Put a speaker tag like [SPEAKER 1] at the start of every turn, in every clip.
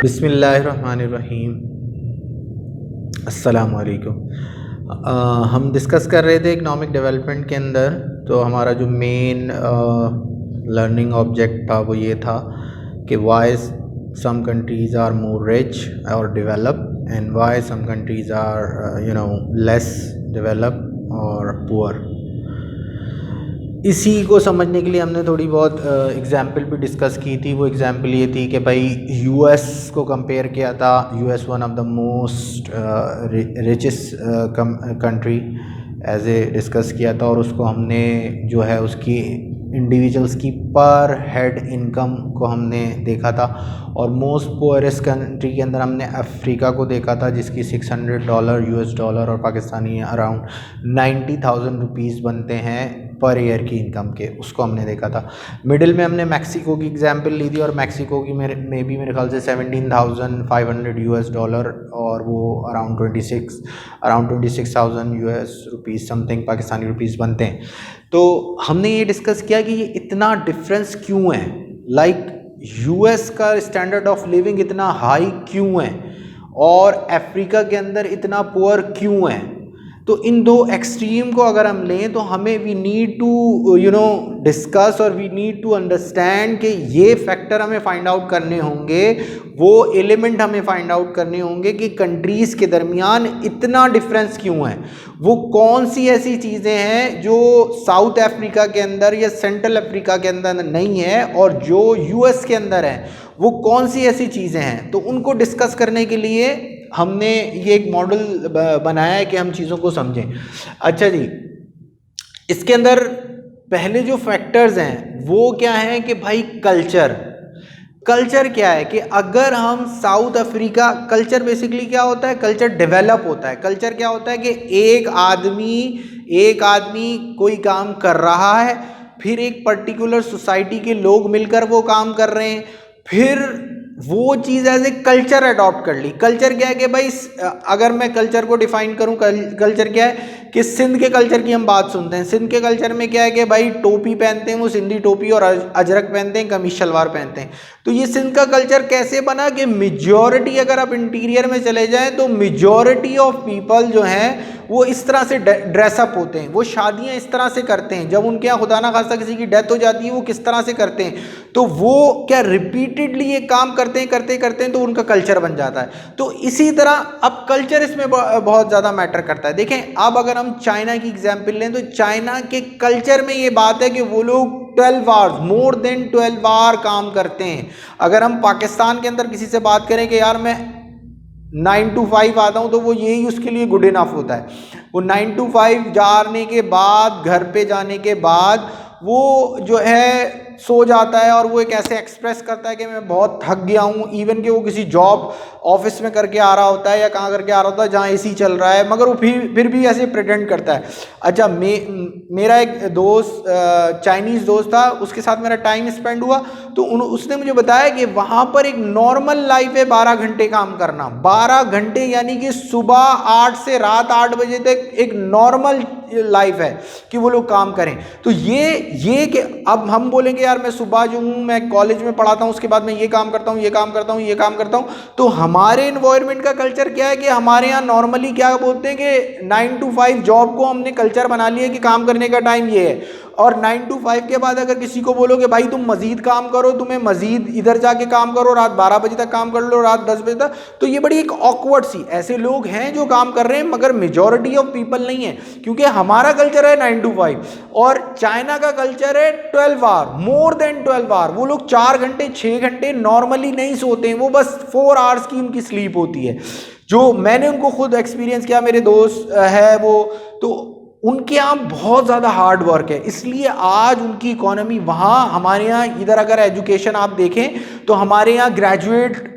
[SPEAKER 1] बिस्मिल्लाहिर्रहमानिर्रहीम। अस्सलाम वालेकुम। हम डिस्कस कर रहे थे इकनॉमिक डेवलपमेंट के अंदर। तो हमारा जो मेन लर्निंग ऑब्जेक्ट था वो ये था कि why some countries are more rich और develop and why some countries are less develop और पुअर। इसी को समझने के लिए हमने थोड़ी बहुत एग्ज़ाम्पल भी डिस्कस की थी। वो एग्ज़ाम्पल ये थी कि भाई यूएस को कंपेयर किया था। US one of the most richest country as a discuss किया था, और उसको हमने जो है उसकी इंडिविजुअल्स की पर हेड इनकम को हमने देखा था। और मोस्ट पुअरेस्ट कंट्री के अंदर हमने अफ्रीका को देखा था, जिसकी $600 यूएस डॉलर और पाकिस्तानी अराउंड 90,000 रुपीज़ बनते हैं पर ईयर की इनकम के, उसको हमने देखा था। मिडिल में हमने मैक्सिको की एग्जांपल ली थी, और मैक्सिको की मेरे ख्याल से 17,500 यूएस डॉलर और वो around 26,000 US rupees something Pakistani rupees बनते हैं। तो हमने ये डिस्कस किया कि ये इतना डिफरेंस क्यों है, लाइक यूएस का स्टैंडर्ड ऑफ लिविंग इतना हाई क्यों है और अफ्रीका के अंदर इतना पुअर क्यों है। तो इन दो एक्सट्रीम को अगर हम लें तो हमें वी नीड टू डिस्कस और वी नीड टू अंडरस्टैंड कि ये फैक्टर हमें फाइंड आउट करने होंगे, वो एलिमेंट हमें फाइंड आउट करने होंगे कि कंट्रीज़ के दरमियान इतना डिफरेंस क्यों है। वो कौन सी ऐसी चीज़ें हैं जो साउथ अफ्रीका के अंदर या सेंट्रल अफ्रीका के अंदर नहीं है, और जो यूएस के अंदर है वो कौन सी ऐसी चीज़ें हैं। तो उनको डिस्कस करने के लिए हमने ये एक मॉडल बनाया है कि हम चीज़ों को समझें। अच्छा जी, इसके अंदर पहले जो फैक्टर्स हैं वो क्या है कि भाई कल्चर क्या है कि अगर हम साउथ अफ्रीका, कल्चर बेसिकली क्या होता है, कल्चर डेवलप होता है। कल्चर क्या होता है कि एक आदमी कोई काम कर रहा है, फिर एक पर्टिकुलर सोसाइटी के लोग मिलकर वो काम कर रहे हैं, फिर वो चीज़ एज ए कल्चर अडॉप्ट कर ली। कल्चर क्या है कि भाई अगर मैं कल्चर को डिफाइन करूं, कल्चर क्या है कि सिंध के कल्चर की हम बात सुनते हैं। सिंध के कल्चर में क्या है कि भाई टोपी पहनते हैं वो सिंधी टोपी, और अजरक पहनते हैं, कमीज शलवार पहनते हैं। तो ये सिंध का कल्चर कैसे बना कि मेजॉरिटी, अगर आप इंटीरियर में चले जाएं तो मेजॉरिटी ऑफ पीपल जो हैं वो इस तरह से ड्रेसअप होते हैं, वो शादियां इस तरह से करते हैं। जब उनके यहाँ खुदा ना खास्ता किसी की डेथ हो जाती है वो किस तरह से करते हैं, तो वो क्या रिपीटेडली ये काम करते हैं तो उनका कल्चर बन जाता है। तो इसी तरह अब कल्चर इसमें बहुत ज़्यादा मैटर करता है। देखें, अब अगर हम चाइना की एग्जाम्पल लें तो चाइना के कल्चर में ये बात है कि वो लोग 12 आवर्स, मोर देन 12 आवर काम करते हैं। अगर हम पाकिस्तान के अंदर किसी से बात करें कि यार मैं 9 to 5 आता हूँ, तो वो यही उसके लिए गुड इनफ होता है। वो 9 to 5 जाने के बाद, घर पे जाने के बाद वो जो है सो जाता है, और वो एक ऐसे एक्सप्रेस करता है कि मैं बहुत थक गया हूँ। इवन कि वो किसी जॉब ऑफिस में करके आ रहा होता है या कहाँ करके आ रहा होता है जहाँ एसी चल रहा है, मगर वो फिर भी ऐसे प्रिटेंड करता है। अच्छा, मेरा एक दोस्त, चाइनीज़ दोस्त था, उसके साथ मेरा टाइम स्पेंड हुआ, तो उसने मुझे बताया कि वहाँ पर एक नॉर्मल लाइफ है 12 घंटे काम करना। 12 घंटे यानी कि सुबह 8 से रात 8 बजे तक एक नॉर्मल लाइफ है कि वो लोग काम करें। तो ये कि अब हम बोलेंगे यार मैं सुबह जो हूँ मैं कॉलेज में पढ़ाता हूँ, उसके बाद मैं ये काम करता हूँ, तो हमारे एनवायरनमेंट का कल्चर क्या है कि हमारे यहाँ नॉर्मली क्या बोलते हैं कि 9 to 5 जॉब को हमने कल्चर बना लिया कि काम करने का टाइम ये है। और 9 to 5 के बाद अगर किसी को बोलोगे भाई तुम मजीद काम करो, तुम्हें मजीद इधर जाके काम करो, रात 12 बजे तक काम कर लो, रात 10 बजे तक, तो ये बड़ी एक ऑकवर्ड सी, ऐसे लोग हैं जो काम कर रहे हैं मगर मेजॉरिटी ऑफ पीपल नहीं है, क्योंकि हमारा कल्चर है 9 to 5 और चाइना का कल्चर है 12 आवर, मोर देन 12 आवर। वो लोग 4 घंटे 6 घंटे नॉर्मली नहीं सोते हैं, वो बस 4 आवर्स की उनकी स्लीप होती है। जो मैंने उनको खुद एक्सपीरियंस किया, मेरे दोस्त है वो, तो उनके यहाँ बहुत ज़्यादा हार्ड वर्क है, इसलिए आज उनकी इकोनॉमी वहाँ, हमारे यहाँ इधर अगर एजुकेशन आप देखें तो हमारे यहाँ ग्रेजुएट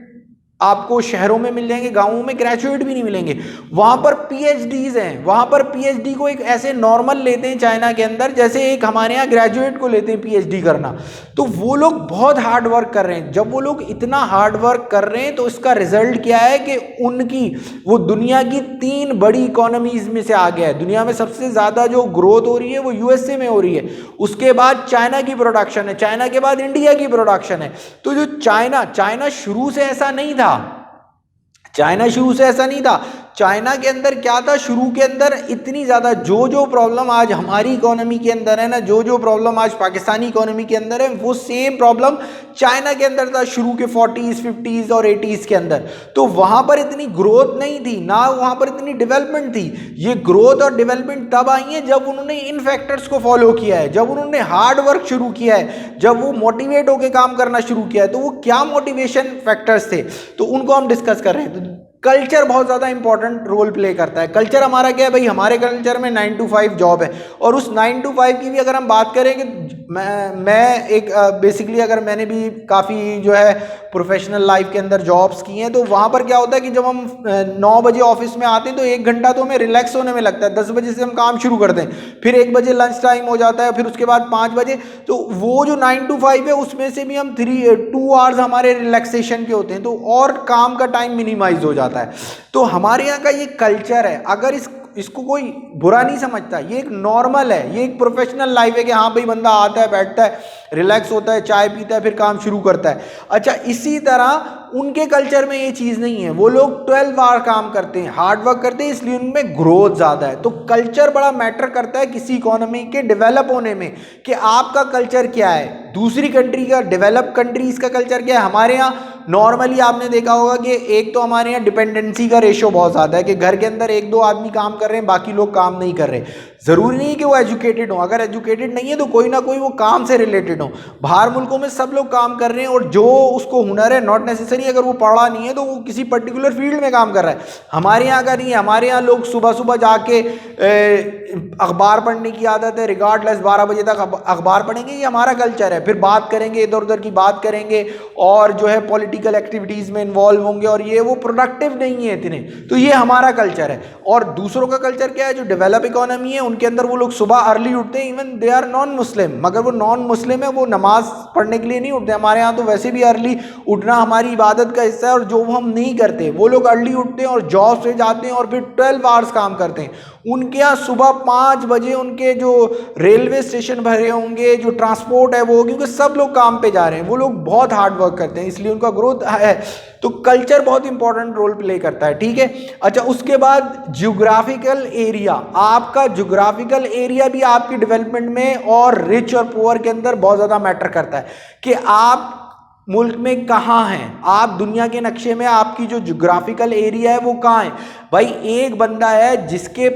[SPEAKER 1] आपको शहरों में मिल जाएंगे, गांवों में ग्रेजुएट भी नहीं मिलेंगे। वहाँ पर पीएचडीज हैं, वहाँ पर पीएचडी को एक ऐसे नॉर्मल लेते हैं चाइना के अंदर जैसे एक हमारे यहाँ ग्रेजुएट को लेते हैं पीएचडी करना। तो वो लोग बहुत हार्ड वर्क कर रहे हैं। जब वो लोग इतना हार्ड वर्क कर रहे हैं तो इसका रिजल्ट क्या है कि उनकी वो दुनिया की 3 बड़ी इकोनॉमीज में से आ गया है। दुनिया में सबसे ज़्यादा जो ग्रोथ हो रही है वो यूएसए में हो रही है, उसके बाद चाइना की प्रोडक्शन है, चाइना के बाद इंडिया की प्रोडक्शन है। तो जो चाइना शुरू से ऐसा नहीं था, था, चाइना शुरू से ऐसा नहीं था। चाइना के अंदर क्या था, शुरू के अंदर इतनी ज़्यादा जो प्रॉब्लम आज हमारी इकोनॉमी के अंदर है ना, जो प्रॉब्लम आज पाकिस्तानी इकोनॉमी के अंदर है, वो सेम प्रॉब्लम चाइना के अंदर था शुरू के 40s 50s और 80s के अंदर। तो वहाँ पर इतनी ग्रोथ नहीं थी ना, वहाँ पर इतनी डेवलपमेंट थी। ये ग्रोथ और डेवलपमेंट तब आई है जब उन्होंने इन फैक्टर्स को फॉलो किया है, जब उन्होंने हार्ड वर्क शुरू किया है, जब वो मोटिवेट होकर काम करना शुरू किया है। तो वो क्या मोटिवेशन फैक्टर्स थे, तो उनको हम डिस्कस कर रहे हैं। तो कल्चर बहुत ज़्यादा इंपॉर्टेंट रोल प्ले करता है। कल्चर हमारा क्या है भाई, हमारे कल्चर में 9 to 5 जॉब है, और उस 9 to 5 की भी अगर हम बात करें कि मैं एक बेसिकली अगर मैंने भी काफ़ी जो है प्रोफेशनल लाइफ के अंदर जॉब्स की हैं, तो वहाँ पर क्या होता है कि जब हम 9 बजे ऑफिस में आते हैं तो 1 घंटा तो हमें रिलैक्स होने में लगता है। 10 बजे से हम काम शुरू करते हैं, फिर 1 बजे लंच टाइम हो जाता है, फिर उसके बाद 5 बजे। तो वो जो 9 to 5 है उसमें से भी हम 2 आवर्स हमारे रिलैक्सेशन के होते हैं, तो और काम का टाइम मिनिमाइज हो जाता है। तो हमारे यहाँ का ये कल्चर है, अगर इसको कोई बुरा नहीं समझता, ये एक नॉर्मल है, ये एक प्रोफेशनल लाइफ है कि हाँ भाई बंदा आता है, बैठता है, रिलैक्स होता है, चाय पीता है, फिर काम शुरू करता है। अच्छा, इसी तरह उनके कल्चर में ये चीज़ नहीं है। वो लोग 12 आवर काम करते हैं, हार्ड वर्क करते हैं, इसलिए उनमें ग्रोथ ज़्यादा है। तो कल्चर बड़ा मैटर करता है किसी इकोनॉमी के डेवलप होने में, कि आपका कल्चर क्या है, दूसरी कंट्री का, डेवलप कंट्रीज़ का कल्चर क्या है। हमारे यहाँ नॉर्मली आपने देखा होगा कि एक तो हमारे यहाँ डिपेंडेंसी का रेशो बहुत ज़्यादा है, कि घर के अंदर 1-2 आदमी काम कर रहे हैं, बाकी लोग काम नहीं कर रहे। ज़रूरी नहीं है कि वो एजुकेटेड हो, अगर एजुकेटेड नहीं है तो कोई ना कोई वो काम से रिलेटेड हो। बाहर मुल्कों में सब लोग काम कर रहे हैं, और जो उसको हुनर है, नॉट नेसेसरी अगर वो पढ़ा नहीं है तो वो किसी पर्टिकुलर फील्ड में काम कर रहा है। हमारे यहाँ का नहीं है, हमारे यहाँ लोग सुबह सुबह जाके अखबार पढ़ने की आदत है, रिगार्डलेस 12 बजे तक अखबार पढ़ेंगे, ये हमारा कल्चर है। फिर बात करेंगे, इधर उधर की बात करेंगे, और जो है पॉलिटिकल एक्टिविटीज़ में इन्वॉल्व होंगे, और ये वो प्रोडक्टिव नहीं है इतने। तो ये हमारा कल्चर है। और दूसरों का कल्चर क्या है, जो डेवलप इकोनॉमी है उनके अंदर वो लोग सुबह अर्ली उठते हैं, even they are non Muslim, मगर वो नॉन मुस्लिम है, वो नमाज पढ़ने के लिए नहीं उठते। हमारे यहाँ तो वैसे भी अर्ली उठना हमारी इबादत का हिस्सा है, और जो हम नहीं करते, वो लोग अर्ली उठते हैं और जॉब से जाते हैं और फिर 12 आवर्स काम करते हैं। उनके यहाँ सुबह 5 बजे उनके जो रेलवे स्टेशन भरे होंगे, जो ट्रांसपोर्ट है वो, क्योंकि सब लोग काम पे जा रहे हैं, वो लोग बहुत हार्ड वर्क करते हैं, इसलिए उनका ग्रोथ है। तो कल्चर बहुत इंपॉर्टेंट रोल प्ले करता है, ठीक है। अच्छा, उसके बाद ज्योग्राफिकल एरिया, आपका ज्योग्राफिकल एरिया भी आपकी डेवलपमेंट में और रिच और पुअर के अंदर बहुत ज़्यादा मैटर करता है, कि आप मुल्क में कहाँ हैं, आप दुनिया के नक्शे में आपकी जो ज्योग्राफिकल एरिया है वो कहाँ है। भाई एक बंदा है जिसके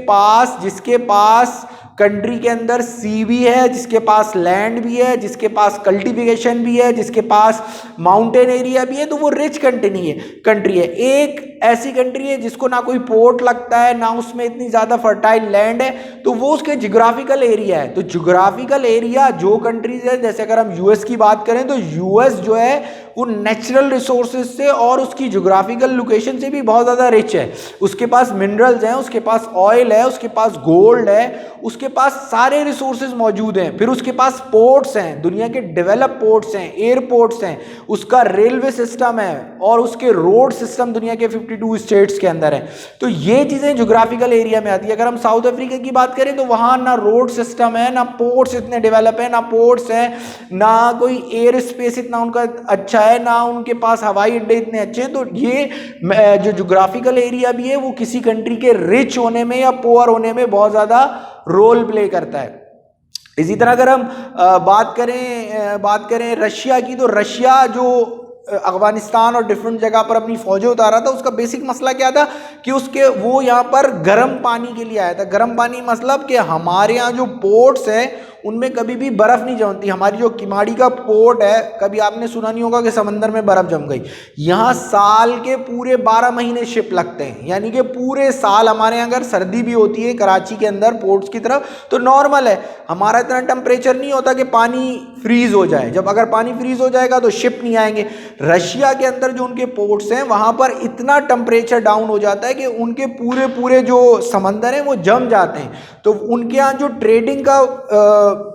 [SPEAKER 1] पास कंट्री के अंदर सी भी है, जिसके पास लैंड भी है, जिसके पास कल्टीवेशन भी है, जिसके पास माउंटेन एरिया भी है, तो वो रिच कंट्री है। एक ऐसी कंट्री है जिसको ना कोई पोर्ट लगता है, ना उसमें इतनी ज़्यादा फर्टाइल लैंड है, तो वो उसके ज्योग्राफिकल एरिया है। तो ज्योग्राफिकल एरिया जो कंट्रीज है, जैसे अगर हम यूएस की बात करें तो यूएस जो है वो नेचुरल रिसोर्सेज से और उसकी ज्योग्राफिकल लोकेशन से भी बहुत ज़्यादा रिच है। उसके पास मिनरल्स हैं, उसके पास ऑयल है, उसके पास गोल्ड है, उसके पास सारे रिसोर्सेज मौजूद हैं। फिर उसके पास पोर्ट्स हैं, दुनिया के डेवलप पोर्ट्स हैं, एयरपोर्ट्स हैं, उसका रेलवे सिस्टम है, और उसके रोड सिस्टम दुनिया के 52 स्टेट्स के अंदर है। तो ये चीज़ें ज्योग्राफिकल एरिया में आती है। अगर हम साउथ अफ्रीका की बात करें तो वहाँ ना रोड सिस्टम है, ना पोर्ट्स इतने डेवलप है, ना पोर्ट्स हैं, ना कोई एयर स्पेस इतना उनका अच्छा है, ना उनके पास हवाई अड्डे इतने अच्छे हैं। तो ये जो ज्योग्राफिकल एरिया भी है वो किसी कंट्री के रिच होने में या पुअर होने में बहुत ज़्यादा रोल प्ले करता है। इसी तरह अगर हम बात करें रशिया की, तो रशिया जो अफगानिस्तान और डिफरेंट जगह पर अपनी फौजें उतारा था, उसका बेसिक मसला क्या था कि वो यहाँ पर गर्म पानी के लिए आया था। गर्म पानी मतलब कि हमारे यहाँ जो पोर्ट्स हैं उनमें कभी भी बर्फ़ नहीं जमती। हमारी जो किमाड़ी का पोर्ट है, कभी आपने सुना नहीं होगा कि समंदर में बर्फ़ जम गई। यहाँ साल के पूरे 12 महीने शिप लगते हैं, यानी कि पूरे साल हमारे यहाँ अगर सर्दी भी होती है कराची के अंदर पोर्ट्स की तरफ तो नॉर्मल है, हमारा इतना टेम्परेचर नहीं होता कि पानी फ्रीज हो जाए। जब अगर पानी फ्रीज हो जाएगा तो शिप नहीं आएंगे। रशिया के अंदर जो उनके पोर्ट्स हैं वहाँ पर इतना टेम्परेचर डाउन हो जाता है कि उनके पूरे जो समंदर हैं वो जम जाते हैं। तो उनके यहाँ जो ट्रेडिंग का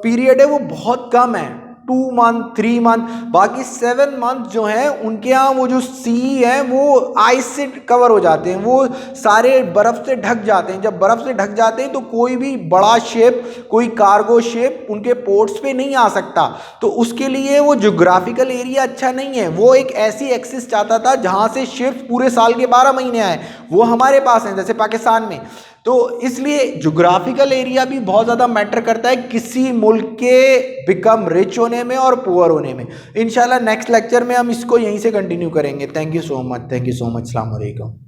[SPEAKER 1] पीरियड है वो बहुत कम है, 2 मंथ 3 मंथ, बाकी 7 मंथ जो है उनके यहाँ वो जो सी है वो आइस से कवर हो जाते हैं, वो सारे बर्फ से ढक जाते हैं। जब बर्फ से ढक जाते हैं तो कोई भी बड़ा शिप, कोई कार्गो शिप उनके पोर्ट्स पे नहीं आ सकता। तो उसके लिए वो ज्योग्राफिकल एरिया अच्छा नहीं है। वो एक ऐसी एक्सिस चाहता था जहां से शिप्स पूरे साल के 12 महीने आए, वो हमारे पास हैं जैसे पाकिस्तान में। तो इसलिए ज्योग्राफिकल एरिया भी बहुत ज़्यादा मैटर करता है किसी मुल्क के बिकम रिच होने में और पुअर होने में। इंशाल्लाह नेक्स्ट लेक्चर में हम इसको यहीं से कंटिन्यू करेंगे। Thank you so much, thank you so much, अस्सलाम वालेकुम।